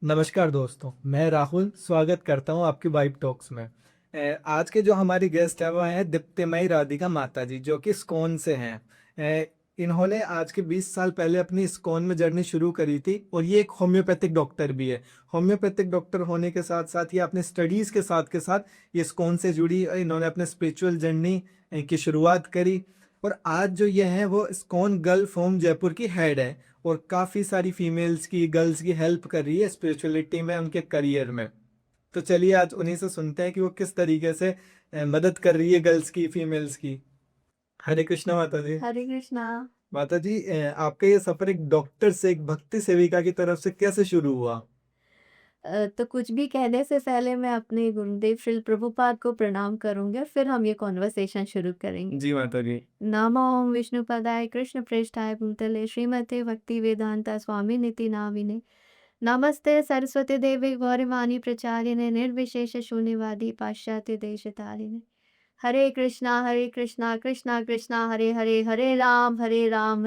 नमस्कार दोस्तों, मैं राहुल स्वागत करता हूँ आपकी वाइब टॉक्स में। आज के जो हमारी गेस्ट है वो हैं दीप्तिमयी राधिका माता जी जो कि इस्कॉन से हैं। इन्होंने आज के 20 साल पहले अपनी इस्कॉन में जर्नी शुरू करी थी और ये एक होम्योपैथिक डॉक्टर भी है। होम्योपैथिक डॉक्टर होने के साथ साथ ये अपने स्टडीज़ के साथ ये इस्कॉन से जुड़ी और इन्होंने अपने स्पिरिचुअल जर्नी की शुरुआत करी। और आज जो ये हैं वो इस्कॉन गल्फ होम जयपुर की हेड है और काफ़ी सारी फीमेल्स की गर्ल्स की हेल्प कर रही है स्पिरिचुअलिटी में उनके करियर में। तो चलिए आज उन्हीं से सुनते हैं कि वो किस तरीके से मदद कर रही है गर्ल्स की फीमेल्स की। हरे कृष्णा माता जी। हरे कृष्णा। माता जी, आपका ये सफर एक डॉक्टर से एक भक्ति सेविका की तरफ से कैसे शुरू हुआ? तो कुछ भी कहने से पहले मैं अपने गुरुदेव श्रील प्रभुपाद को प्रणाम करूँगी और फिर हम ये कॉन्वर्सेशन शुरू करेंगे। जी माता जी। नमो ओम विष्णुपदाय कृष्ण प्रेष्ठाय भूतले श्रीमते भक्ति वेदांता स्वामी निति नामिने नमस्ते सरस्वती देवी गौरवाणी प्रचारिणे निर्विशेष शून्यवादी पाश्चात्य देश तारिणे हरे कृष्णा कृष्णा कृष्णा हरे हरे हरे राम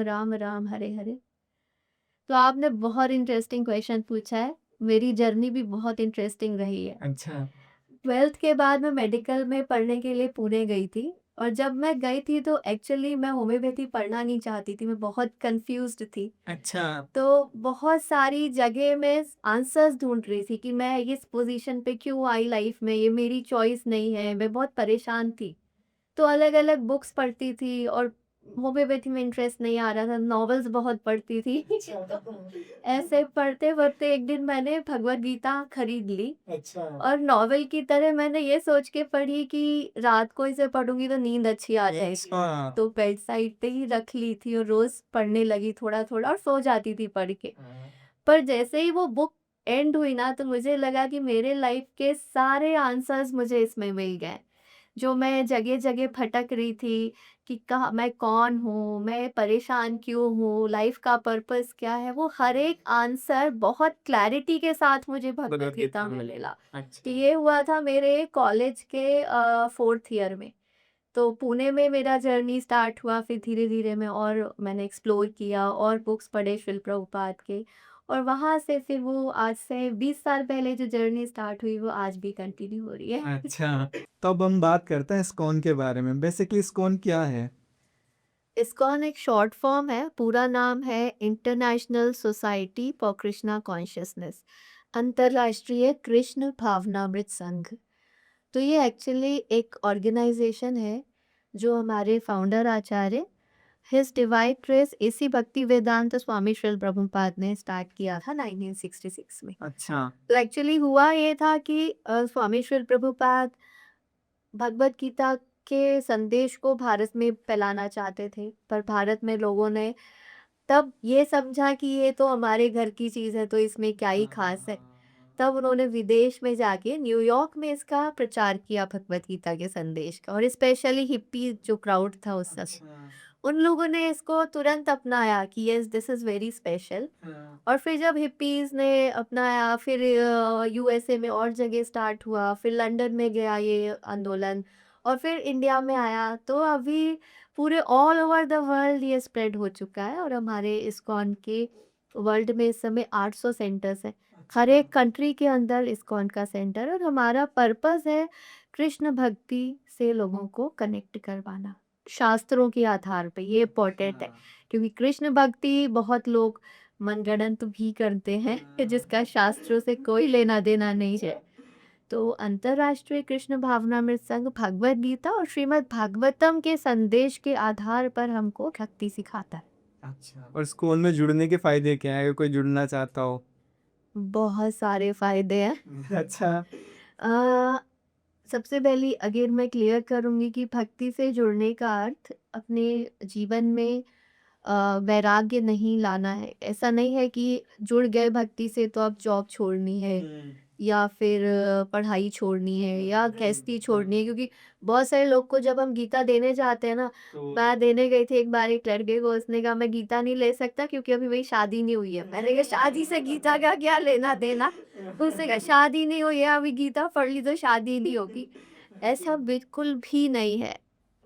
राम राम हरे हरे। तो आपने बहुत इंटरेस्टिंग क्वेश्चन पूछा है। मेरी जर्नी भी बहुत इंटरेस्टिंग रही है। अच्छा। 12th के बाद मैं मेडिकल में पढ़ने के लिए पुणे गई थी और जब मैं गई थी तो एक्चुअली मैं होम्योपैथी पढ़ना नहीं चाहती थी, मैं बहुत कन्फ्यूज़्ड थी। अच्छा। तो बहुत सारी जगह मैं आंसर्स ढूँढ रही थी कि मैं इस पोज़ीशन पे क्यों आई लाइफ़ में, ये मेरी चॉइस नहीं है, मैं बहुत परेशान थी। तो अलग-अलग बुक्स पढ़ती थी और होम्योपैथी में इंटरेस्ट नहीं आ रहा था, नॉवेल्स बहुत पढ़ती थी। ऐसे पढ़ते-पढ़ते एक दिन मैंने भगवद गीता खरीद ली अच्छा। और नॉवेल की तरह मैंने ये सोच के पढ़ी कि रात को इसे पढ़ूँगी तो नींद अच्छी आ जाएगी। हाँ। तो बेड साइड पे ही रख ली थी और रोज़ पढ़ने लगी थोड़ा-थोड़ा और सो जाती थी पढ़ के। हाँ। पर जैसे ही वो बुक एंड हुई ना तो मुझे लगा कि मेरे लाइफ़ के सारे आंसर्स मुझे इसमें मिल गए। जो मैं जगह-जगह भटक रही थी कि कहाँ मैं कौन हूँ, मैं परेशान क्यों हूँ, लाइफ का पर्पस क्या है, वो हर एक आंसर बहुत क्लैरिटी के साथ मुझे भगवद गीता में मिला। तो अच्छा। ये हुआ था मेरे कॉलेज के 4th ईयर में। तो पुणे में मेरा जर्नी स्टार्ट हुआ, फिर धीरे-धीरे मैं और मैंने एक्सप्लोर किया और बुक्स पढ़े श्रील प्रभुपाद के और वहाँ से फिर वो आज से 20 साल पहले जो जर्नी स्टार्ट हुई, वो आज भी कंटिन्यू हो रही है। अच्छा। तो अब हम बात करते हैं इस्कॉन के बारे में। बेसिकली इस्कॉन क्या है? इस्कॉन एक शॉर्ट फॉर्म है, पूरा नाम है international society for Krishna consciousness, अंतर्राष्ट्रीय कृष्ण भावनामृत संघ। तो ये एक्चुअली एक ऑर्गेनाइजेशन है जो हमारे फाउंडर आचार्य हिज डिवाइन ग्रेस इसी भक्ति वेदांत स्वामी श्रील प्रभुपाद ने स्टार्ट किया था 1966 में। अच्छा। तो एक्चुअली हुआ ये था कि स्वामी श्रील प्रभुपाद भगवत गीता के संदेश को भारत में फैलाना चाहते थे, पर भारत में लोगों ने तब ये समझा कि ये तो हमारे घर की चीज़ है, तो इसमें क्या ही ख़ास है। तब उन्होंने विदेश में जाके न्यूयॉर्क में इसका प्रचार किया भगवत गीता के संदेश का और स्पेशली हिप्पी जो क्राउड था उस समय। अच्छा। उन लोगों ने इसको तुरंत अपनाया कि yes this is very special. हाँ। और फिर जब हिप्पीज़ ने अपनाया फिर यूएसए में और जगह स्टार्ट हुआ, फिर लंदन में गया ये आंदोलन और फिर इंडिया में आया। तो अभी पूरे ऑल ओवर द वर्ल्ड ये स्प्रेड हो चुका है और हमारे इस्कॉन के वर्ल्ड में इस समय 800 सेंटर्स हैं। हर अच्छा। एक कंट्री के अंदर इस्कॉन का सेंटर है और हमारा पर्पस है कृष्ण भक्ति से लोगों को कनेक्ट करवाना। शास्त्रों के आधार पे ये इम्पोर्टेंट है हाँ। क्योंकि कृष्ण भक्ति बहुत लोग मनगढ़ंत भी करते हैं कि जिसका शास्त्रों से कोई लेना देना नहीं है। तो अंतर्राष्ट्रीय कृष्ण भावनामृत संघ भगवद गीता और श्रीमद् भागवतम के संदेश के आधार पर हमको भक्ति सिखाता है। अच्छा, और स्कूल में जुड़ने के फायदे क्या है अगर कोई जुड़ना चाहता हो? बहुत सारे फायदे हैं। अच्छा। अ, सबसे पहली अगर मैं क्लियर करूंगी कि भक्ति से जुड़ने का अर्थ अपने जीवन में वैराग्य नहीं लाना है। ऐसा नहीं है कि जुड़ गए भक्ति से तो अब जॉब छोड़नी है या फिर पढ़ाई छोड़नी है या गृहस्थी छोड़नी है, क्योंकि बहुत सारे लोग को जब हम गीता देने जाते हैं ना, तो मैं देने गई थी एक बार एक लड़के को, उसने कहा मैं गीता नहीं ले सकता क्योंकि अभी मेरी शादी नहीं हुई है। मैंने कहा शादी से गीता का क्या लेना देना? उसने कहा शादी नहीं हुई है, अभी गीता पढ़ ली तो शादी नहीं होगी। ऐसा बिल्कुल भी नहीं है।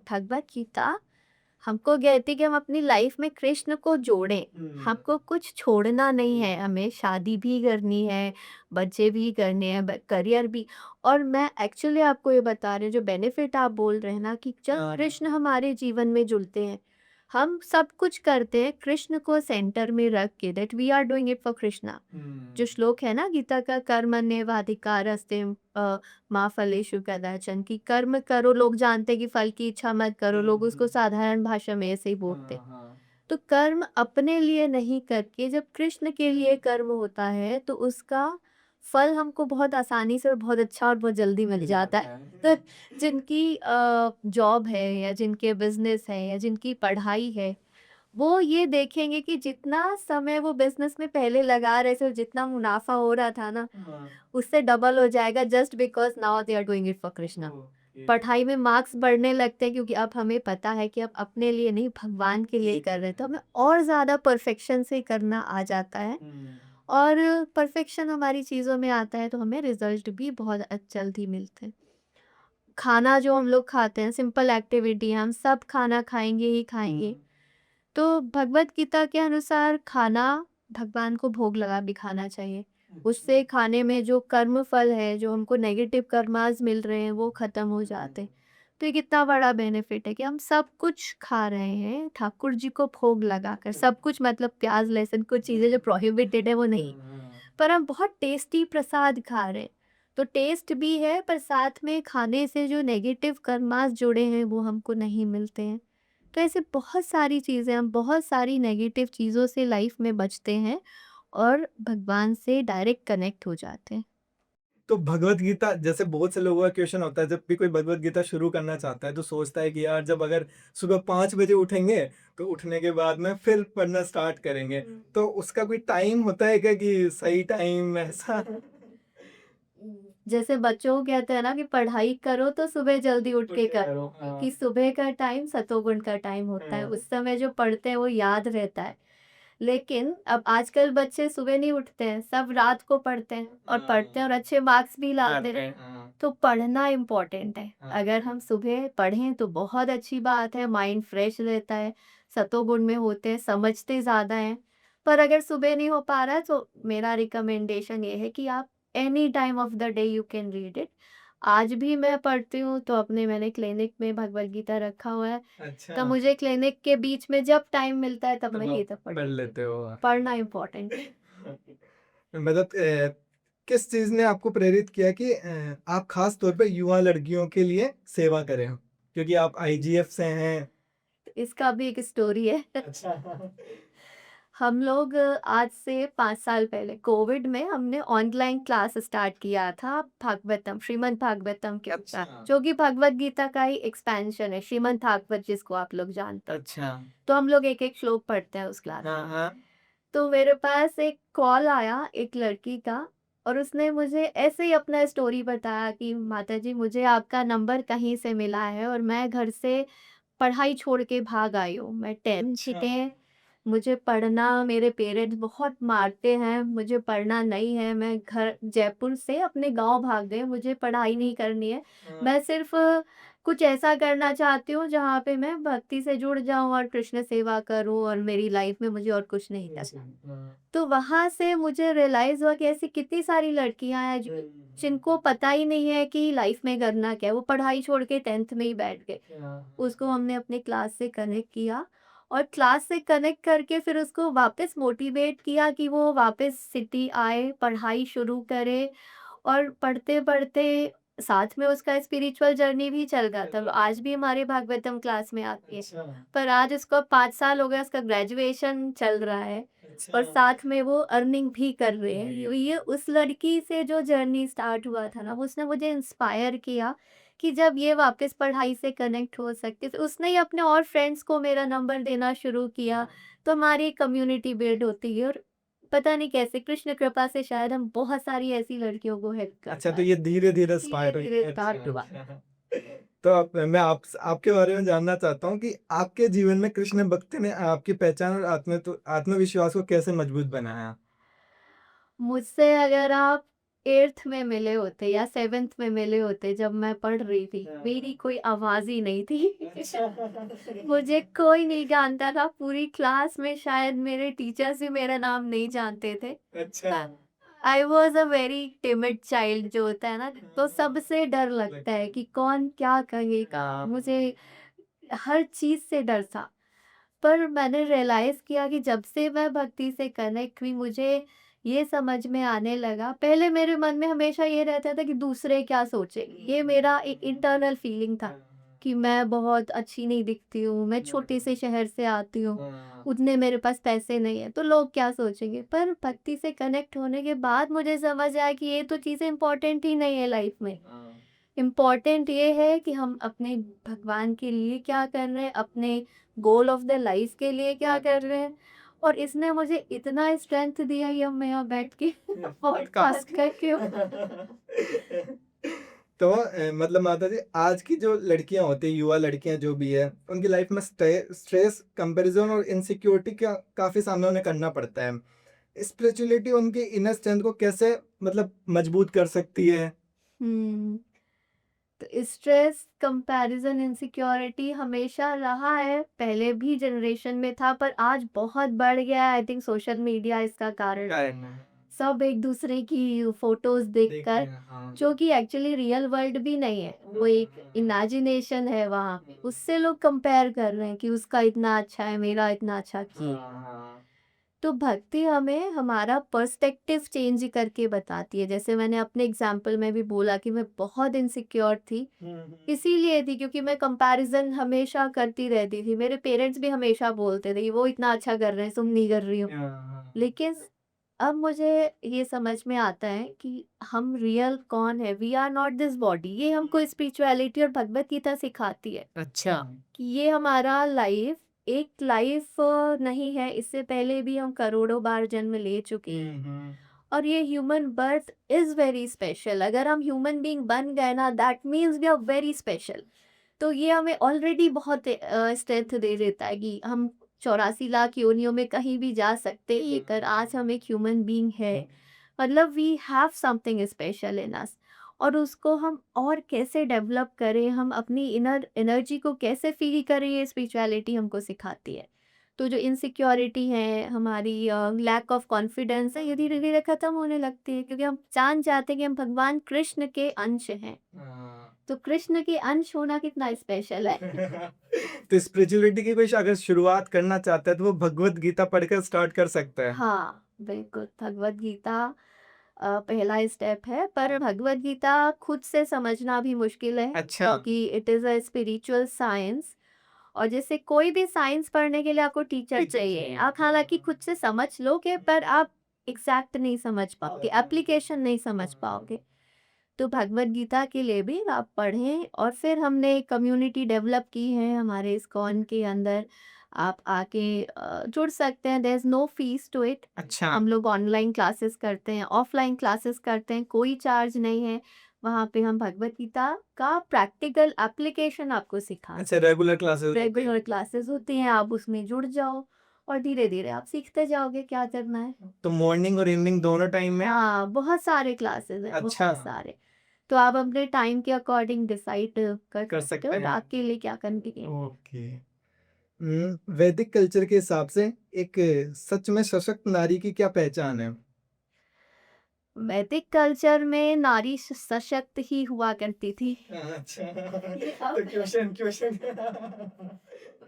भगवत गीता हमको कहती है कि हम अपनी लाइफ में कृष्ण को जोड़ें। हमको कुछ छोड़ना नहीं है, हमें शादी भी करनी है, बच्चे भी करने हैं, करियर भी। और मैं एक्चुअली आपको ये बता रही हूँ, जो बेनिफिट आप बोल रहे हैं ना, कि जब हाँ, कृष्ण हमारे जीवन में जुड़ते हैं, हम सब कुछ करते हैं कृष्ण को सेंटर में रख के, that we are doing it for Krishna. जो श्लोक है ना गीता का, कर्मण्येवाधिकारस्ते माँ फलेषु कदाचन, की कर्म करो, लोग जानते हैं कि फल की इच्छा मत करो, लोग उसको साधारण भाषा में ऐसे ही बोलते हैं। हाँ, तो कर्म अपने लिए नहीं करके जब कृष्ण के लिए कर्म होता है, तो उसका फल हमको बहुत आसानी से और बहुत अच्छा और बहुत जल्दी मिल जाता है। तो जिनकी जॉब है, या जिनके बिजनेस है, या जिनकी पढ़ाई है, वो ये देखेंगे कि जितना समय वो बिज़नेस में पहले लगा रहे थे और जितना मुनाफ़ा हो रहा था ना, हाँ, उससे डबल हो जाएगा, just because now they are doing it for Krishna. Okay. पढ़ाई में मार्क्स बढ़ने लगते हैं, क्योंकि अब हमें पता है कि अब अपने लिए नहीं, भगवान के लिए ही कर रहे हैं, तो हमें और ज़्यादा परफेक्शन से करना आ जाता है। और परफेक्शन हमारी चीज़ों में आता है, तो हमें रिज़ल्ट भी बहुत जल्दी मिलते हैं। खाना जो हम लोग खाते हैं, सिंपल एक्टिविटी है, हम सब खाना खाएँगे ही खाएँगे। तो भगवत गीता के अनुसार खाना भगवान को भोग लगा भी खाना चाहिए। उससे खाने में जो कर्म फल है, जो हमको नेगेटिव कर्मास मिल रहे हैं, वो खत्म हो जाते हैं। तो ये कितना बड़ा बेनिफिट है कि हम सब कुछ खा रहे हैं ठाकुर जी को भोग लगाकर। सब कुछ मतलब प्याज लहसुन, कुछ चीज़ें जो प्रोहिबिटेड है वो नहीं, पर हम बहुत टेस्टी प्रसाद खा रहे हैं। तो टेस्ट भी है, पर साथ में खाने से जो नेगेटिव कर्मास जुड़े हैं वो हमको नहीं मिलते हैं। तो ऐसे बहुत सारी चीज़ें, हम बहुत सारी नेगेटिव चीज़ों से लाइफ में बचते हैं और भगवान से डायरेक्ट कनेक्ट हो जाते हैं। तो भगवत गीता, जैसे बहुत से लोगों का क्वेश्चन होता है, जब भी कोई भगवत गीता शुरू करना चाहता है तो सोचता है कि यार जब अगर सुबह 5 बजे उठेंगे तो उठने के बाद में फिर पढ़ना स्टार्ट करेंगे। तो उसका कोई टाइम होता है क्या, कि सही टाइम ऐसा? जैसे बच्चों को कहते हैं ना कि पढ़ाई करो तो सुबह जल्दी उठ उठ के के कर, करो, हाँ। कि सुबह का टाइम सतोगुण का टाइम होता है, उस समय जो पढ़ते हैं वो याद रहता है। लेकिन अब आजकल बच्चे सुबह नहीं उठते हैं, सब रात को पढ़ते हैं और पढ़ते हैं और अच्छे मार्क्स भी लाते आते हैं। हैं, हाँ। तो पढ़ना इम्पोर्टेंट है। हाँ। अगर हम सुबह पढ़ें तो बहुत अच्छी बात है, माइंड फ्रेश रहता है, सतोगुण में होते हैं, समझते ज़्यादा हैं। पर अगर सुबह नहीं हो पा रहा है, तो मेरा रिकमेंडेशन ये है कि आप any time of the day you can read it. आज भी मैं पढ़ती हूँ, तो अपने मैंने क्लिनिक में भगवद गीता रखा हुआ है, अच्छा। तो मुझे क्लिनिक के बीच में जब टाइम मिलता है तब तब मैं आप गीता पढ़ पढ़ लेती हूँ। लेते हो। पढ़ना इम्पोर्टेंट है। मतलब किस चीज़ ने आपको प्रेरित किया कि आप खास तौर पे युवा लड़कियों के लिए सेवा करें? क्योंकि आप आईजीएफ से हैं। इसका भी एक स्टोरी है। अच्छा। हम लोग आज से 5 साल पहले कोविड में हमने ऑनलाइन क्लास स्टार्ट किया था भागवतम, श्रीमद् भागवतम के ऊपर, अच्छा। जो कि भगवद गीता का ही एक्सपेंशन है, श्रीमद् भागवत जिसको आप लोग जानते हैं। अच्छा। तो हम लोग एक-एक श्लोक पढ़ते हैं उस क्लास हाँ, में। हाँ। तो मेरे पास एक कॉल आया एक लड़की का, और उसने मुझे ऐसे ही अपना स्टोरी बताया कि माता जी, मुझे आपका नंबर कहीं से मिला है और मैं घर से पढ़ाई छोड़ के भाग आई हूँ। मैं 10th अच्छा। है, मुझे पढ़ना, मेरे पेरेंट्स बहुत मारते हैं, मुझे पढ़ना नहीं है, मैं घर जयपुर से अपने गाँव भाग गई, मुझे पढ़ाई नहीं करनी है। हाँ। मैं सिर्फ़ कुछ ऐसा करना चाहती हूँ जहाँ पे मैं भक्ति से जुड़ जाऊँ और कृष्ण सेवा करूँ, और मेरी लाइफ़ में मुझे और कुछ नहीं करना। हाँ। तो वहाँ से मुझे रियलाइज़ हुआ कि ऐसी कितनी सारी लड़कियाँ हैं जो जिनको पता ही नहीं है कि लाइफ़ में करना क्या है, वो पढ़ाई छोड़ के 10th में ही बैठ गए। उसको हमने अपने क्लास से कनेक्ट किया, और क्लास से कनेक्ट करके फिर उसको वापस मोटिवेट किया कि वो वापस सिटी आए, पढ़ाई शुरू करे, और पढ़ते-पढ़ते साथ में उसका स्पिरिचुअल जर्नी भी चल रहा था। वो आज भी हमारे भागवतम क्लास में आती है। अच्छा। पर आज उसको 5 साल हो गए, उसका ग्रेजुएशन चल रहा है, और अच्छा। साथ में वो अर्निंग भी कर रहे हैं। ये उस लड़की से जो जर्नी स्टार्ट हुआ था ना, वो उसने मुझे इंस्पायर किया कि जब ये वापस पढ़ाई से कनेक्ट हो सकती है, तो उसने ही अपने और फ्रेंड्स को मेरा नंबर देना शुरू किया। तो हमारी कम्युनिटी बिल्ड होती है, और पता नहीं कैसे कृष्ण कृपा से शायद हम बहुत सारी ऐसी लड़कियों को हेल्प कर अच्छा, तो पाए। ये धीरे-धीरे स्पाइरल। धीरे-धीरे अच्छा, स्टार्ट हुआ। अच्छा। तो मैं आपके बारे में जानना चाहता हूँ कि आपके जीवन में कृष्ण भक्ति ने आपकी पहचान और आत्मविश्वास को कैसे मजबूत बनाया? मुझसे अगर आप 8th में मिले होते या 7th में मिले होते जब मैं पढ़ रही थी। मेरी कोई आवाज़ ही नहीं थी। मुझे कोई नहीं जानता था, पूरी क्लास में शायद मेरे टीचर्स भी मेरा नाम नहीं जानते थे। अच्छा। I was a very timid child जो होता है ना, तो सबसे डर लगता है कि कौन क्या कहेगा। मुझे हर चीज़ से डर था। पर मैंने रियलाइज़ किया कि जब से मैं भक्ति से कनेक्ट हुई, मुझे ये समझ में आने लगा। पहले मेरे मन में हमेशा ये रहता था कि दूसरे क्या सोचेंगे। ये मेरा एक इंटरनल फीलिंग था कि मैं बहुत अच्छी नहीं दिखती हूँ, मैं छोटे से शहर से आती हूँ, उतने मेरे पास पैसे नहीं है, तो लोग क्या सोचेंगे। पर भक्ति से कनेक्ट होने के बाद मुझे समझ आया कि ये तो चीज़ें इम्पोर्टेंट ही नहीं है लाइफ में। इम्पोर्टेंट ये है कि हम अपने भगवान के लिए क्या कर रहे हैं, अपने गोल ऑफ द लाइफ के लिए क्या कर रहे हैं। और इसने मुझे इतना स्ट्रेंथ दिया ये मैं यहाँ बैठ के पॉडकास्ट करके तो मतलब माता जी, आज की जो लड़कियां होती है, युवा लड़कियां जो भी है, उनकी लाइफ में स्ट्रेस, कंपैरिजन और इनसिक्योरिटी का काफी सामना उन्हें करना पड़ता है। स्पिरिचुअलिटी उनके इनर स्ट्रेंथ को कैसे मतलब मजबूत कर सकती है? हम्म तो स्ट्रेस, कंपैरिजन, इनसिक्योरिटी हमेशा रहा है, पहले भी जनरेशन में था, पर आज बहुत बढ़ गया है। आई थिंक सोशल मीडिया इसका कारण। कारण है। सब एक दूसरे की फोटोज देखते देखकर, हैं, हाँ। जो कि एक्चुअली रियल वर्ल्ड भी नहीं है, वो एक इमेजिनेशन है वहाँ पे। उससे लोग कंपेयर कर रहे हैं कि उसका इतना अच्छा है, मेरा इतना अच्छा क्यों। हाँ। तो भक्ति हमें हमारा पर्सपेक्टिव चेंज करके बताती है। जैसे मैंने अपने एग्जाम्पल में भी बोला कि मैं बहुत इनसिक्योर थी, इसीलिए थी क्योंकि मैं कंपैरिजन हमेशा करती रहती थी। मेरे पेरेंट्स भी हमेशा बोलते थे कि वो इतना अच्छा कर रहे हैं, तुम नहीं कर रही हो। लेकिन अब मुझे ये समझ में आता है कि हम रियल कौन है। We are not this body. ये हमको स्पिरिचुअलिटी और भगवत गीता सिखाती है अच्छा। कि ये हमारा लाइफ एक लाइफ नहीं है। इससे पहले भी हम करोड़ों बार जन्म ले चुके हैं और ये human birth is very special. अगर हम ह्यूमन बीइंग बन गए ना, that means we are very special. तो ये हमें ऑलरेडी बहुत स्ट्रेंथ दे देता है कि हम 84 लाख योनियों में कहीं भी जा सकते हैं, ये कर आज हम एक ह्यूमन बीइंग है। मतलब we have something special in us. और उसको हम और कैसे डेवलप करें, हम अपनी इनर एनर्जी को कैसे फील करें, ये स्पिरिचुअलिटी हमको सिखाती है। तो जो इनसिक्योरिटी है, हमारी लैक ऑफ कॉन्फिडेंस है, ये धीरे धीरे खत्म होने लगती है क्योंकि हम जान जाते हैं कि हम भगवान कृष्ण के अंश हैं। तो कृष्ण के अंश होना कितना स्पेशल है। तो स्पिरिचुअलिटी की कोई अगर शुरुआत करना चाहता है तो वो भगवत गीता पढ़कर स्टार्ट कर सकता है। हाँ, बिल्कुल, भगवद गीता पहला स्टेप है, पर भगवद गीता खुद से समझना भी मुश्किल है अच्छा। क्योंकि it is a spiritual science. और जैसे कोई भी साइंस पढ़ने के लिए आपको टीचर टीचर चाहिए। चाहिए। आप हालाँकि खुद से समझ लोगे, पर आप एग्ज़ैक्ट नहीं समझ पाओगे, एप्लीकेशन नहीं समझ पाओगे। तो भगवद गीता के लिए भी आप पढ़ें। और फिर हमने कम्युनिटी डेवलप की है हमारे इस्कॉन के अंदर। आप आके जुड़ सकते हैं, there is no fees to it. अच्छा। हम लोग ऑनलाइन क्लासेस करते हैं, ऑफलाइन क्लासेस करते हैं, कोई चार्ज नहीं है। वहाँ पे हम भगवद गीता का प्रैक्टिकल एप्लीकेशन आपको सिखाते अच्छा, हैं। Regular classes. रेगुलर क्लासेस होती हैं, आप उसमें जुड़ जाओ और धीरे-धीरे आप सीखते जाओगे क्या करना है। तो मॉर्निंग और इवनिंग दोनों टाइम में? हाँ, बहुत सारे क्लासेस हैं, अच्छा। बहुत सारे। तो आप अपने टाइम के अकॉर्डिंग डिसाइड कर कर सकते सकते हो हैं। आपके लिए क्या करनी है। ओके। वैदिक कल्चर के हिसाब से एक सच में सशक्त नारी की क्या पहचान है? वैदिक कल्चर में नारी सशक्त ही हुआ करती थी। अच्छा। ये तो अब क्वेश्चन।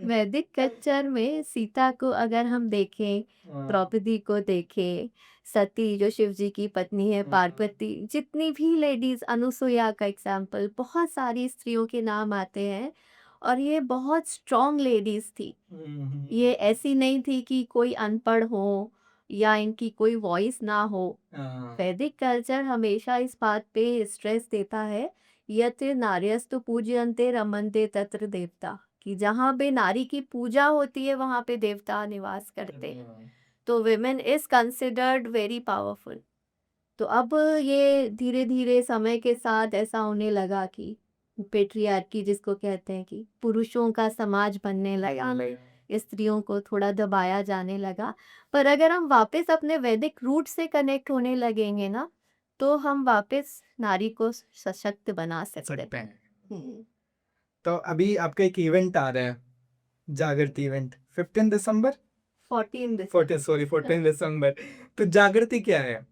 वैदिक कल्चर में सीता को अगर हम देखें, हाँ। द्रौपदी को देखें, सती जो शिव जी की पत्नी है, पार्वती, जितनी भी लेडीज, अनुसुईया का एग्जाम्पल, बहुत सारी स्त्रियों के नाम आते हैं और ये बहुत स्ट्रॉन्ग लेडीज थी। ये ऐसी नहीं थी कि कोई अनपढ़ हो या इनकी कोई वॉइस ना हो। हाँ। वैदिक कल्चर हमेशा इस बात पे स्ट्रेस देता है, यत् नार्यस्तु पूज्यन्ते रमन्ते तत्र देवता, कि जहाँ पे नारी की पूजा होती है वहाँ पे देवता निवास करते हैं। तो women is considered very powerful. तो अब ये धीरे धीरे समय के साथ ऐसा होने लगा कि पेट्रियार्की जिसको कहते हैं कि पुरुषों का समाज बनने लगा, स्त्रियों को थोड़ा दबाया जाने लगा। पर अगर हम वापस अपने वैदिक रूट से कनेक्ट होने लगेंगे ना, तो हम वापस नारी को सशक्त बना सकते हैं। सकते हैं। हम्म, तो अभी आपका एक इवेंट आ रहा है, जागृति इवेंट 15 दिसंबर 14 दिसंबर 14 सॉरी 14 दिसंबर। तो जागृति क्या है?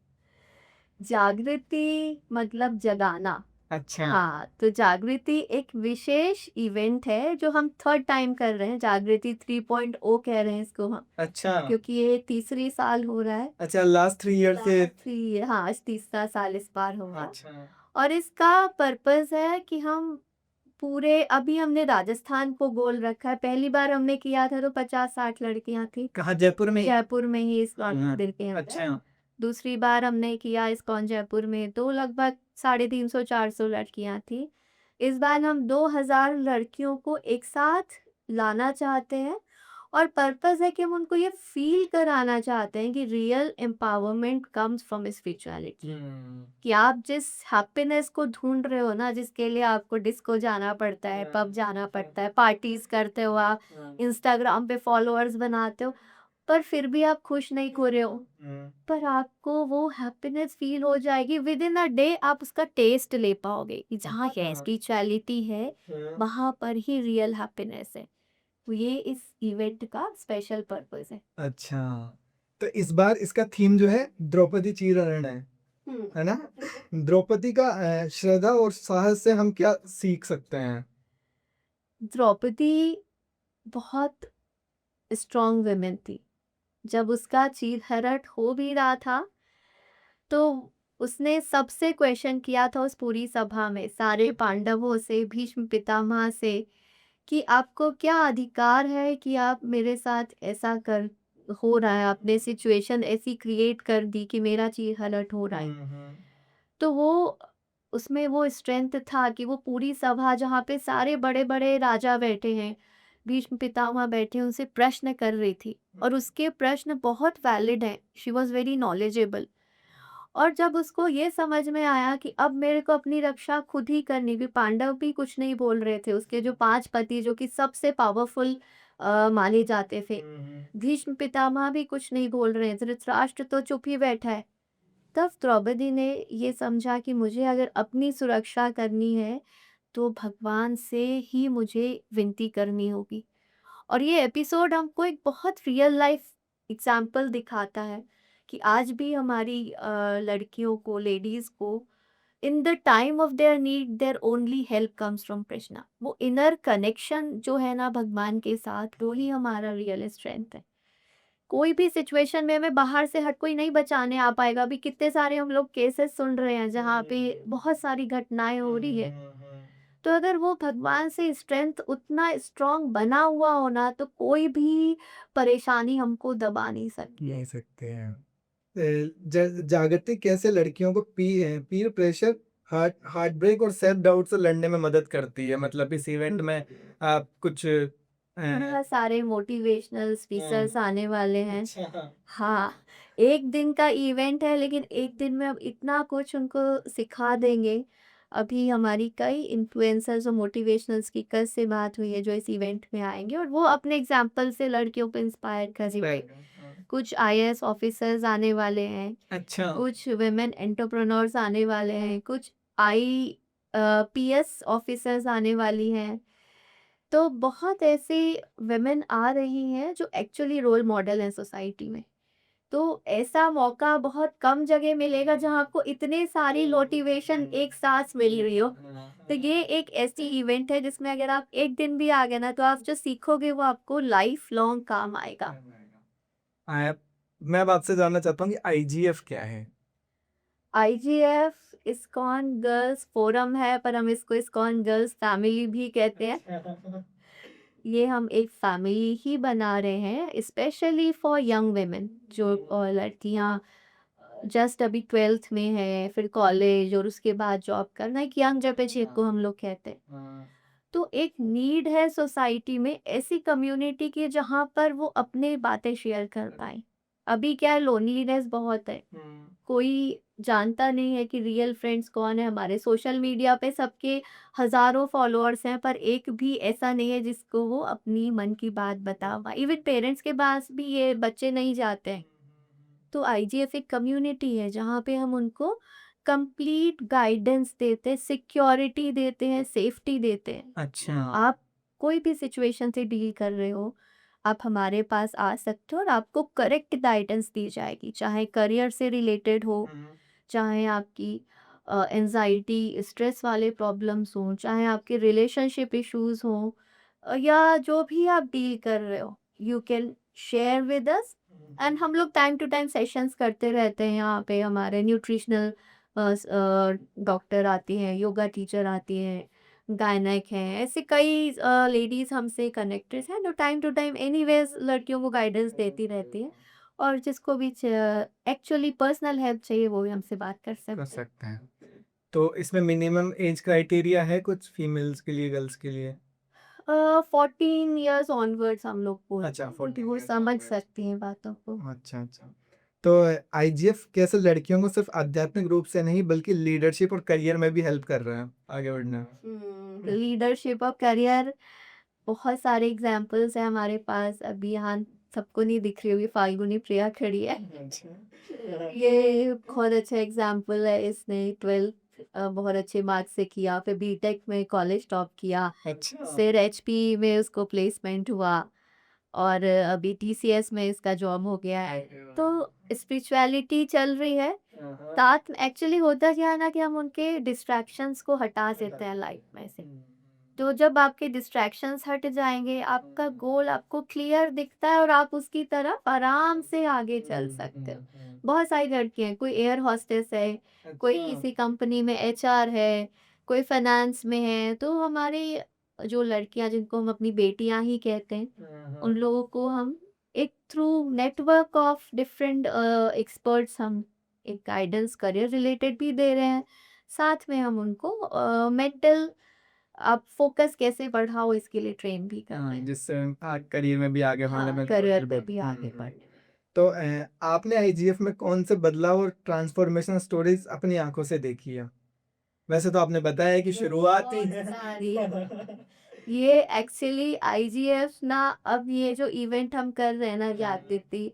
जागृति मतलब जगाना। अच्छा। हाँ, तो जागृति एक विशेष इवेंट है जो हम थर्ड टाइम कर रहे हैं। जागृति 3.0 कह रहे हैं इसको हम, अच्छा। क्योंकि ये तीसरी साल हो रहा है। अच्छा, लास्ट 3 ईयर से। हाँ, आज तीसरा साल इस बार होगा। अच्छा। और इसका पर्पस है कि हम पूरे, अभी हमने राजस्थान को गोल रखा है। पहली बार हमने किया था तो 50-60 लड़कियां थी, कहाँ, जयपुर में? जयपुर में ही इस हाँ, मंदिर के अंदर। अच्छा। दूसरी बार हमने किया इस्कॉन जयपुर में, तो लगभग 350-400 लड़कियां थी। इस बार हम 2000 लड़कियों को एक साथ लाना चाहते हैं, और पर्पस है कि हम उनको ये फील कराना चाहते हैं कि real empowerment comes from spirituality. कि आप जिस हैप्पीनेस को ढूंढ रहे हो ना, जिसके लिए आपको डिस्को जाना पड़ता है, पब जाना पड़ता है, पार्टीज करते हो, आप इंस्टाग्राम पे फॉलोअर्स बनाते हो, पर फिर भी आप खुश नहीं हो रहे हो, पर आपको वो हैप्पीनेस फील हो जाएगी विद इन अ डे। आप उसका टेस्ट ले पाओगे कि जहाँ है स्पिरिचुअलिटी है, वहां पर ही रियल हैप्पीनेस है। तो ये इस इवेंट का स्पेशल पर्पस है। अच्छा, तो इस बार इसका थीम जो है द्रौपदी चीरहरण है ना? द्रौपदी का श्रद्धा और साहस से हम क्या सीख सकते हैं? द्रौपदी बहुत स्ट्रॉन्ग वुमेन थी। जब उसका चीरहरण हो भी रहा था, तो उसने सबसे क्वेश्चन किया था उस पूरी सभा में, सारे पांडवों से, भीष्म पितामह से, कि आपको क्या अधिकार है कि आप मेरे साथ ऐसा कर, हो रहा है, आपने सिचुएशन ऐसी क्रिएट कर दी कि मेरा चीरहरण हो रहा है। तो वो, उसमें वो स्ट्रेंथ था कि वो पूरी सभा जहाँ पे सारे बड़े बड़े राजा बैठे हैं, भीष्म पितामह बैठे हैं, उनसे प्रश्न कर रही थी, और उसके प्रश्न बहुत वैलिड हैं। She was very knowledgeable. और जब उसको ये समझ में आया कि अब मेरे को अपनी रक्षा खुद ही करनी, भी पांडव भी कुछ नहीं बोल रहे थे, उसके जो 5 पति जो कि सबसे पावरफुल माने जाते थे, भीष्म पितामह भी कुछ नहीं बोल रहे हैं, धृतराष्ट्र तो चुप ही बैठा है। तब द्रौपदी ने ये समझा कि मुझे अगर अपनी सुरक्षा करनी है, तो भगवान से ही मुझे विनती करनी होगी। और ये एपिसोड हमको एक बहुत रियल लाइफ एग्जाम्पल दिखाता है कि आज भी हमारी लड़कियों को, लेडीज को, in the time of their need their only help comes from Krishna. वो इनर कनेक्शन जो है ना भगवान के साथ, वो ही हमारा रियल स्ट्रेंथ है। कोई भी सिचुएशन में हमें बाहर से हर कोई नहीं बचाने आ पाएगा। अभी कितने सारे हम लोग केसेस सुन रहे हैं जहाँ पे बहुत सारी घटनाएं हो रही है। तो अगर वो भगवान से स्ट्रेंथ उतना स्ट्रांग बना हुआ हो ना, तो कोई भी परेशानी हमको दबा नहीं सकती। नहीं सकते हैं। जागृति कैसे लड़कियों को पीर प्रेशर, हार्ट ब्रेक और सेल्फ डाउट से लड़ने में मदद करती है? मतलब इस इवेंट में आप कुछ बहुत सारे मोटिवेशनल स्पीकर्स आने वाले हैं। अच्छा। हाँ, एक दिन का इवेंट है, लेकिन एक दिन में अब इतना कुछ उनको सिखा देंगे। अभी हमारी कई इन्फ्लुएंसर्स और मोटिवेशनल स्पीकर्स से बात हुई है जो इस इवेंट में आएंगे, और वो अपने एग्जाम्पल से लड़कियों को इंस्पायर करेंगे। कुछ आईएएस ऑफिसर्स आने वाले हैं, अच्छा। कुछ वुमेन एंटरप्रेन्योर्स आने वाले हैं, कुछ आई पीएस ऑफिसर्स आने वाली हैं। तो बहुत ऐसी वुमेन आ रही हैं जो एक्चुअली रोल मॉडल हैं सोसाइटी में। तो ऐसा मौका बहुत कम जगह मिलेगा जहाँ आपको इतने सारी मोटिवेशन एक साथ मिल रही हो। तो ये एक ऐसी इवेंट है जिसमें अगर आप एक दिन भी आ गए ना, तो आप जो सीखोगे वो आपको लाइफ लॉन्ग काम आएगा। मैं अब आपसे जानना चाहता हूँ कि आईजीएफ क्या है? आईजीएफ इस्कॉन गर्ल्स फोरम है, पर हम इसको इस्कॉन गर्ल्स फैमिली भी कहते हैं। ये हम एक फैमिली ही बना रहे हैं स्पेशली फॉर यंग वुमेन, जो लड़कियां जस्ट अभी 12th में है, फिर कॉलेज और उसके बाद जॉब करना, एक यंग जनरेशन को हम लोग कहते हैं। तो एक नीड है सोसाइटी में ऐसी कम्युनिटी की जहाँ पर वो अपने बातें शेयर कर पाए। अभी क्या है, लोनलीनेस बहुत है, कोई जानता नहीं है कि रियल फ्रेंड्स कौन है। हमारे सोशल मीडिया पे सबके हजारों फॉलोअर्स हैं, पर एक भी ऐसा नहीं है जिसको वो अपनी मन की बात बता पाए। इवन पेरेंट्स के पास भी ये बच्चे नहीं जाते हैं। तो आईजीएफ एक कम्युनिटी है जहाँ पे हम उनको कंप्लीट गाइडेंस देते हैं, सिक्योरिटी देते हैं, सेफ्टी देते हैं। अच्छा। आप कोई भी सिचुएशन से डील कर रहे हो, आप हमारे पास आ सकते हो और आपको करेक्ट गाइडेंस दी जाएगी, चाहे करियर से रिलेटेड हो, हुँ, चाहे आपकी एंजाइटी, स्ट्रेस वाले प्रॉब्लम्स हों, चाहे आपके रिलेशनशिप इश्यूज हों, या जो भी आप डील कर रहे हो, you can share with us. And हम लोग टाइम टू टाइम सेशंस करते रहते हैं। यहाँ पे हमारे न्यूट्रिशनल डॉक्टर आती हैं, योगा टीचर आती हैं, गायनेक हैं, ऐसे कई लेडीज़ हमसे कनेक्टेड हैं जो टाइम टू टाइम एनीवेज़ लड़कियों को गाइडेंस देती रहती हैं। और जिसको भी एक्चुअली पर्सनल हेल्प चाहिए वो भी हमसे बात कर कर सकते हैं। सकते हैं। तो इसमें मिनिमम एज क्राइटेरिया है कुछ फीमेल्स के लिए, गर्ल्स के लिए? 14 इयर्स ऑनवर्ड्स हम लोग बोलते अच्छा, हैं, क्योंकि 14 वो इयर्स समझ ऑनवर्ड्स। सकती हैं बातों को। अच्छा, अच्छा। तो आईजीएफ कैसे लड़कियों को सिर्फ़ आध्यात्मिक रूप से नहीं बल्कि लीडरशिप और करियर में भी हेल्प कर रहा है आगे बढ़ने में? लीडरशिप और करियर, बहुत सारे एग्जाम्पल्स हैं हमारे पास। अभी यहाँ सबको नहीं दिख रही होगी, फाल्गुनी प्रिया खड़ी है। अच्छा। ये बहुत अच्छा एग्जाम्पल है। इसने 12th बहुत अच्छे मार्क्स से किया, फिर बीटेक में कॉलेज टॉप किया, अच्छा। फिर एचपी में उसको प्लेसमेंट हुआ, और अभी टीसीएस में इसका जॉब हो गया है। तो स्पिरिचुअलिटी चल रही है हाँ, हाँ। साथ में। एक्चुअली होता क्या है ना कि हम उनके डिस्ट्रैक्शंस को हटा देते हैं लाइफ में से। तो जब आपके डिस्ट्रैक्शंस हट जाएंगे, आपका गोल आपको क्लियर दिखता है और आप उसकी तरफ आराम से आगे चल सकते हो। बहुत सारी लड़कियां हैं, कोई एयर हॉस्टेस है, कोई अच्छा। किसी कंपनी में एचआर है, कोई फाइनेंस में है। तो हमारी जो लड़कियां, जिनको हम अपनी बेटियां ही कहते हैं, हाँ, उन हाँ। लोगों को हम एक through network of different experts हम एक गाइडेंस करियर रिलेटेड भी दे रहे हैं। साथ में हम उनको मेंटल, आप फोकस कैसे बढ़ाओ इसके लिए ट्रेन भी कर रहे हैं। जिससे करियर में भी आगे बढ़ने हाँ, में करियर पे भी हुँ, आगे हुँ। बढ़। तो आपने आईजीएफ में कौन से बदलाव और ट्रांसफॉर्मेशन स्टोरीज़ अपनी आँखों से देखी है? वैसे तो आपने बताया कि शुरुआत ही बहुत है। सारी। ये एक्चुअली आईजीएफ ना, अब ये जो इवेंट हम कर रहे हैं ना जागृति,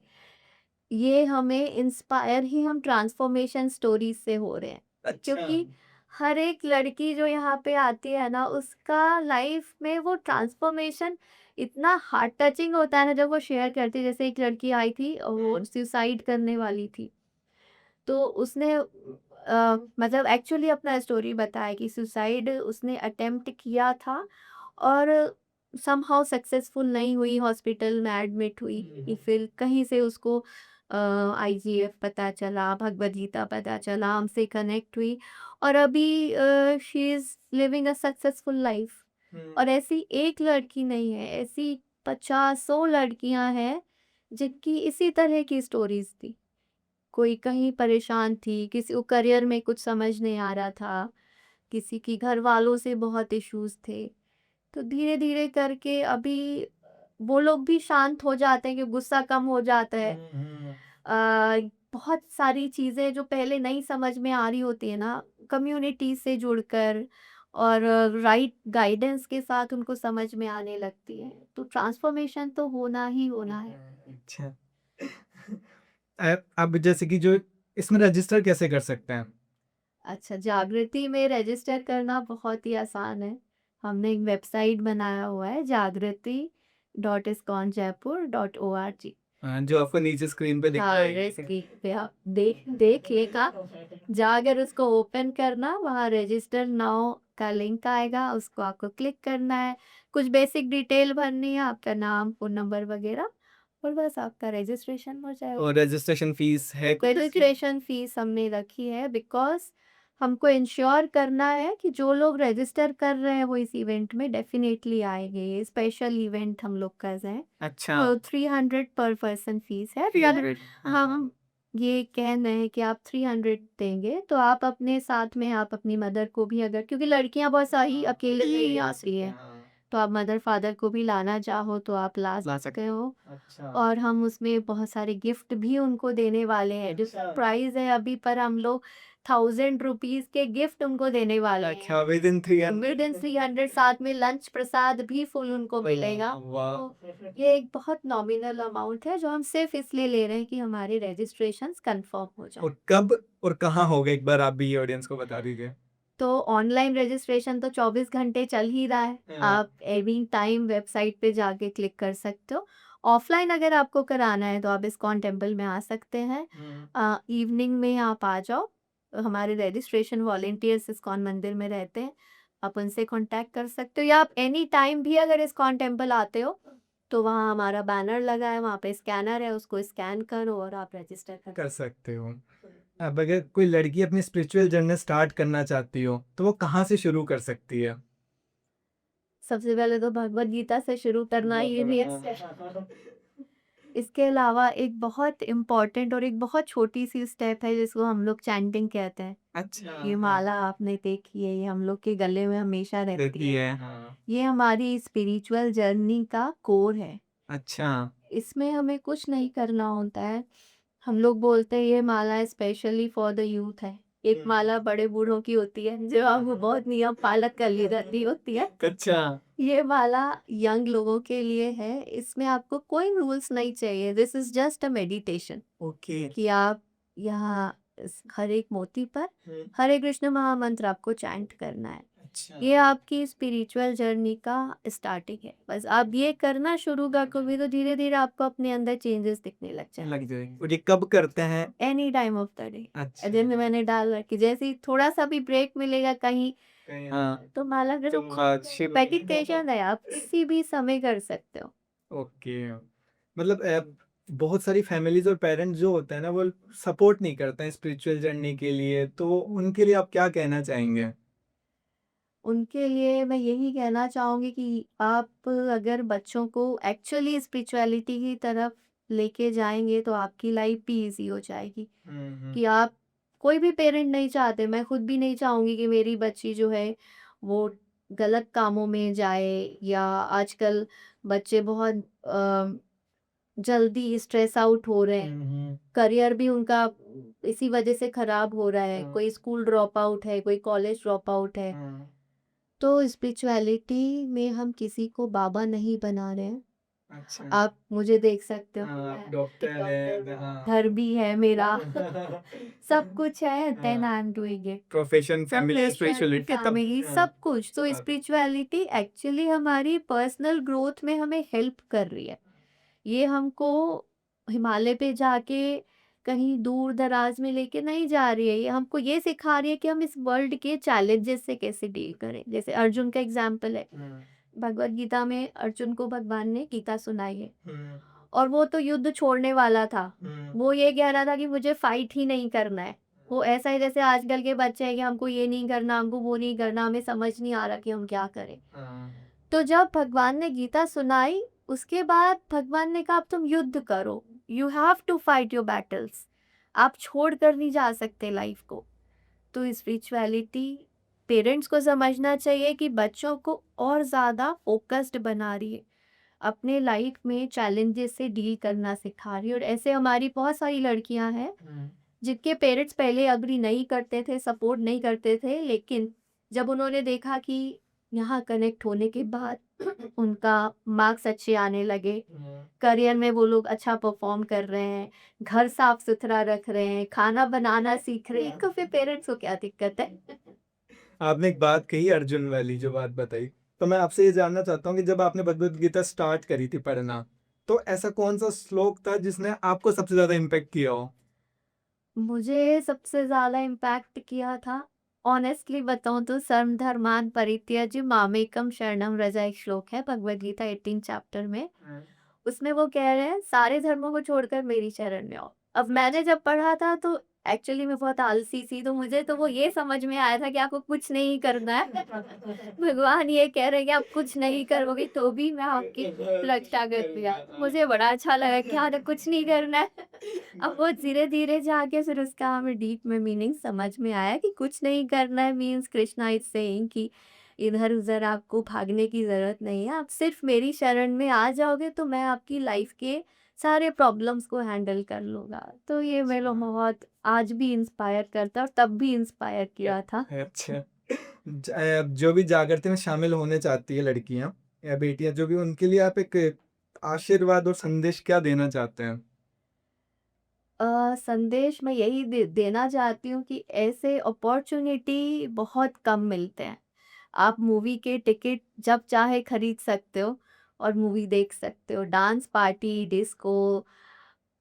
ये हमें इंस्पायर ही हम ट्रांसफॉर्मेशन स्टोरीज से हो रहे हैं। अच्छा। क्योंकि हर एक लड़की जो यहाँ पे आती है ना, उसका लाइफ में वो ट्रांसफॉर्मेशन इतना हार्ट टचिंग होता है ना जब वो शेयर करती है। जैसे एक लड़की आई थी, वो सुसाइड करने वाली थी। तो उसने मतलब एक्चुअली अपना स्टोरी बताया कि सुसाइड उसने अटेम्प्ट किया था और समहाउ सक्सेसफुल नहीं हुई, हॉस्पिटल में एडमिट हुई। फिर कहीं से उसको आईजीएफ पता चला, भगवद गीता पता चला, हमसे कनेक्ट हुई, और अभी she is living a successful life. हुँ। और ऐसी एक लड़की नहीं है, ऐसी 50 लड़कियां हैं जिनकी इसी तरह की स्टोरीज थी। कोई कहीं परेशान थी, किसी को करियर में कुछ समझ नहीं आ रहा था, किसी की घर वालों से बहुत इश्यूज थे। तो धीरे-धीरे करके अभी वो लोग भी शांत हो जाते हैं कि गुस्सा कम हो जाता है। हुँ, हुँ। बहुत सारी चीज़ें जो पहले नहीं समझ में आ रही होती है ना, कम्युनिटी से जुड़कर और राइट गाइडेंस के साथ उनको समझ में आने लगती है। तो ट्रांसफॉर्मेशन तो होना ही होना है। अच्छा। अब जैसे कि जो इसमें रजिस्टर कैसे कर सकते हैं? अच्छा, जागृति में रजिस्टर करना बहुत ही आसान है। हमने एक वेबसाइट बनाया हुआ है, jagriti.iskonjaipur.org। जो आपको नीचे स्क्रीन पे दिख हाँ, जाएगी। रेसिपी पे आप देखिएगा। जाकर उसको ओपन करना, वहाँ रजिस्टर नाउ का लिंक आएगा, उसको आपको क्लिक करना है। कुछ बेसिक डिटेल भरनी है, आपका नाम, फ़ोन नंबर वगैरह, और बस आपका रजिस्ट्रेशन हो जाएगा। और रजिस्ट्रेशन फीस है कुछ? रजिस्ट्रेशन फीस हमने रखी है बिकॉज़ हमको इंश्योर करना है कि जो लोग रजिस्टर कर रहे हैं वो इस इवेंट में डेफ़िनेटली आएँगे। ये स्पेशल इवेंट हम लोग कर रहे हैं। अच्छा। 300 पर पर्सन फीस है। 300 हाँ, हम ये कह रहे हैं कि आप 300 देंगे, तो आप अपने साथ में आप अपनी मदर को भी, अगर, क्योंकि लड़कियाँ बहुत सारी अकेले नहीं आ रही हैं, तो आप मदर-फादर को भी लाना चाहो तो आप ला सकते हो। अच्छा। और हम उसमें बहुत सारे गिफ्ट भी उनको देने वाले हैं। जो अच्छा। प्राइज़ है अभी पर हम लोग ₹1000 के गिफ्ट उनको देने वाले हैं। अच्छा, विद इन 300 विद इन 300 साथ में लंच प्रसाद भी फुल उनको मिलेगा। वाह! तो ये एक बहुत नॉमिनल अमाउंट है जो हम सिर्फ इसलिए ले रहे हैं कि हमारे रजिस्ट्रेशंस कंफर्म हो जाए। और कब और कहाँ होगा, एक बार आप भी ऑडियंस को बता दीजिए। तो ऑनलाइन रजिस्ट्रेशन तो 24 घंटे चल ही रहा है। हाँ। आप एनी टाइम वेबसाइट पे जाके क्लिक कर सकते हो। ऑफलाइन अगर आपको कराना है तो आप इस्कॉन टेम्पल में आ सकते हैं। इवनिंग में आप आ जाओ। हमारे रजिस्ट्रेशन वॉलंटियर्स इस्कॉन मंदिर में रहते हैं। आप उनसे कांटेक्ट कर सकते हो या आप एनी टाइम भी अगर इस्कॉन टेम्पल आते हो तो वहाँ हमारा बैनर लगा है, वहाँ पे स्कैनर है, उसको स्कैन करो और आप रजिस्टर कर सकते हो। अब अगर कोई लड़की अपनी स्पिरिचुअल जर्नी स्टार्ट करना चाहती हो, तो वो कहाँ से शुरू कर सकती है? सबसे पहले तो भगवद गीता से शुरू करना ही है। इसके अलावा एक बहुत इम्पोर्टेंट और एक बहुत छोटी-सी स्टेप है जिसको हम लोग चैंटिंग कहते हैं। अच्छा, ये हाँ। माला आपने देखी है, ये हम लोग के गले में हमेशा रहती रहती है। है, हाँ। ये हमारी स्पिरिचुअल जर्नी का कोर है। अच्छा। इसमें हमें कुछ नहीं करना होता है। हम लोग बोलते हैं ये माला स्पेशली फॉर द यूथ है। एक माला बड़े बूढ़ों की होती है जो आपको बहुत नियम पालन करनी रहती होती है। अच्छा। ये वाला यंग लोगों के लिए है। इसमें आपको कोई रूल्स नहीं चाहिए। This is just a meditation okay. कि आप यहाँ हर एक मोती पर हुँ। हरे कृष्ण महामंत्र आपको चैंट करना है। अच्छा। ये आपकी स्पिरिचुअल जर्नी का स्टार्टिंग है। बस आप ये करना शुरू करोगे तो धीरे धीरे आपको अपने अंदर चेंजेस दिखने लग जाएंगे। लग जाएगी। और ये कब करते हैं? Any time of the day. अच्छा। जैसे मैंने डाल रखी, जैसे ही थोड़ा सा भी ब्रेक मिलेगा कहीं हाँ। तो माला तो शिव मेडिटेशन है, आप किसी भी समय कर सकते हो। ओके। मतलब बहुत सारी फैमिलीज़ और पेरेंट्स जो होते हैं ना, वो सपोर्ट नहीं करते हैं स्पिरिचुअल जर्नी के लिए, तो उनके लिए आप क्या कहना चाहेंगे? उनके लिए मैं यही कहना चाहूँगी कि आप अगर बच्चों को एक्चुअली स्पिरिचुअलिटी की तरफ लेके जाएँगे तो आपकी लाइफ भी ईज़ी हो जाएगी। हुँ, हुँ। कि आप कोई भी पेरेंट नहीं चाहते, मैं खुद भी नहीं चाहूँगी कि मेरी बच्ची जो है वो गलत कामों में जाए या आजकल बच्चे बहुत जल्दी स्ट्रेस आउट हो रहे हैं। हुँ, हुँ। करियर भी उनका इसी वजह से खराब हो रहा है। हाँ। कोई स्कूल ड्रॉप आउट है, कोई कॉलेज ड्रॉप आउट है। हाँ। तो स्पिरिचुअलिटी में हम किसी को बाबा नहीं बना रहे हैं। अच्छा। आप मुझे देख सकते हो। हाँ, आप डॉक्टर हैं, हाँ। घर भी है मेरा, सब कुछ है, देन हाँ। I am doing it. Profession, family, spirituality सब। फैमिली हाँ। सब कुछ। तो हाँ। स्पिरिचुअलिटी एक्चुअली हमारी पर्सनल ग्रोथ में हमें हेल्प कर रही है। ये हमको हिमालय पे जाके कहीं दूर दराज में लेके नहीं जा रही है। ये हमको ये सिखा रही है कि हम इस वर्ल्ड के चैलेंजेस से कैसे डील करें। जैसे अर्जुन का एग्जाम्पल है। हुँ, भगवद गीता में अर्जुन को भगवान ने गीता सुनाई है हुँ, और वो तो युद्ध छोड़ने वाला था। हुँ। वो ये कह रहा था कि मुझे फाइट ही नहीं करना है। वो ऐसा ही जैसे आजकल के बच्चे हैं कि हमको ये नहीं करना, हमको वो नहीं करना, हमें समझ नहीं आ रहा कि हम क्या करें। हाँ। तो जब भगवान ने गीता सुनाई, उसके बाद भगवान ने कहा अब तुम युद्ध करो। You have to fight your battles. आप छोड़ कर नहीं जा सकते लाइफ को। तो स्पिरिचुअलिटी पेरेंट्स को समझना चाहिए कि बच्चों को और ज़्यादा फोकस्ड बना रही है, अपने लाइफ में चैलेंजेस से डील करना सिखा रही है। और ऐसे हमारी बहुत सारी लड़कियां हैं हुँ। जिनके पेरेंट्स पहले अग्री नहीं करते थे, सपोर्ट नहीं करते थे, लेकिन जब उन्होंने देखा कि यहाँ कनेक्ट होने के बाद उनका मार्क्स अच्छे आने लगे, हुँ। करियर में वो लोग अच्छा परफॉर्म कर रहे हैं, घर साफ सुथरा रख रहे हैं, खाना बनाना सीख रहे हैं, तो फिर पेरेंट्स को क्या दिक्कत है। आपने एक बात कही अर्जुन वाली जो बात बताई, तो मैं आपसे ये जानना चाहता हूँ कि जब आपने भगवद गीता स्टार्ट करी थी पढ़ना, तो ऐसा कौन-सा श्लोक था जिसने आपको सबसे ज़्यादा इम्पैक्ट किया हो? मुझे सबसे ज़्यादा इम्पैक्ट किया था, ऑनेस्टली बताऊँ तो सर्व धर्मान् परित्यज्य मामेकं शरणं व्रज, एक श्लोक है भगवद गीता 18 चैप्टर में। हुँ। उसमें वो कह रहे हैं सारे धर्मों को छोड़कर मेरी शरण में आओ। अब मैंने जब पढ़ा था तो एक्चुअली मैं बहुत आलसी थी, तो मुझे तो वो ये समझ में आया था कि आपको कुछ नहीं करना है। भगवान ये कह रहे हैं कि आप कुछ नहीं करोगे तो भी मैं आपकी रक्षा कर दिया। मुझे बड़ा अच्छा लगा कि हाँ, तो कुछ नहीं करना है। अब वो धीरे-धीरे जाके फिर उसका हमें डीप में मीनिंग समझ में आया कि कुछ नहीं करना है मीन्स कृष्णा इज सेइंग कि इधर-उधर आपको भागने की ज़रूरत नहीं है। आप सिर्फ़ मेरी शरण में आ जाओगे तो मैं आपकी लाइफ़ के सारे प्रॉब्लम्स को हैंडल कर लूँगा। तो ये मेरे लिए बहुत आज भी इंस्पायर करता है और तब भी इंस्पायर किया था। अच्छा। जो भी जागृति में शामिल होने चाहती है लड़कियां या बेटियां जो भी, उनके लिए आप एक आशीर्वाद और संदेश क्या देना चाहते हैं? संदेश मैं यही देना चाहती हूँ कि ऐसे अपॉर्चुनिटी बहुत कम मिलते हैं। आप मूवी के टिकट जब चाहे खरीद सकते हो और मूवी देख सकते हो। डांस पार्टी, डिस्को,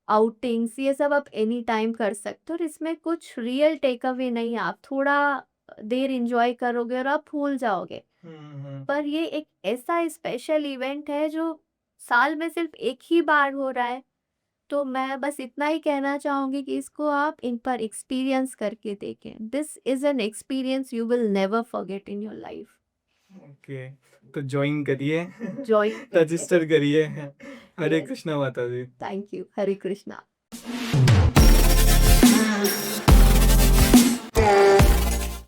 आउटिंग्स ये सब आप एनी टाइम कर सकते हो और इसमें कुछ रियल टेक अवे नहीं है। आप थोड़ा देर एन्जॉय करोगे और आप भूल जाओगे। हम्म। पर ये एक ऐसा स्पेशल इवेंट है जो साल में सिर्फ एक ही बार हो रहा है। तो मैं बस इतना ही कहना चाहूँगी कि इसको आप इन पर एक्सपीरियंस करके देखें। This is an experience you will never forget in your life. Okay, तो ज्वाइन करिए। जॉइन रजिस्टर करिए। हरे यस, कृष्णा माता जी। Thank you. हरे कृष्णा।